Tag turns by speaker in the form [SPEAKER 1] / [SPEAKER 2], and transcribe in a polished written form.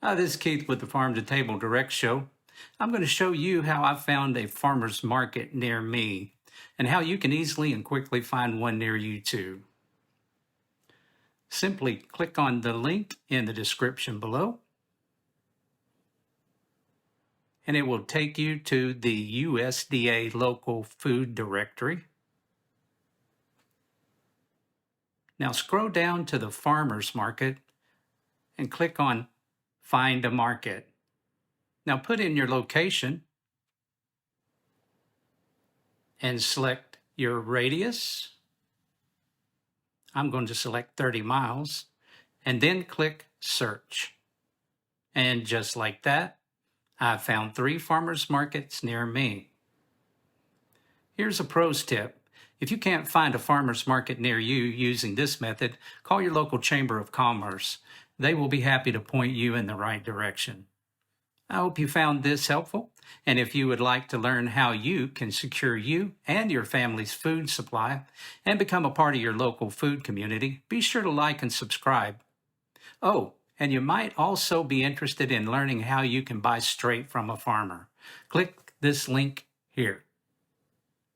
[SPEAKER 1] This is Keith with the Farm2Table Direct Show. I'm going to show you how I found a farmer's market near me and how you can easily and quickly find one near you too. Simply click on the link in the description below and it will take you to the USDA Local Food Directory. Now scroll down to the farmer's market and click on Find a Market. Now put in your location and select your radius. I'm going to select 30 miles and then click Search. And just like that, I found 3 farmers markets near me. Here's a pro's tip. If you can't find a farmer's market near you using this method, call your local Chamber of Commerce. They will be happy to point you in the right direction. I hope you found this helpful, and if you would like to learn how you can secure you and your family's food supply and become a part of your local food community, be sure to like and subscribe. Oh, and you might also be interested in learning how you can buy straight from a farmer. Click this link here.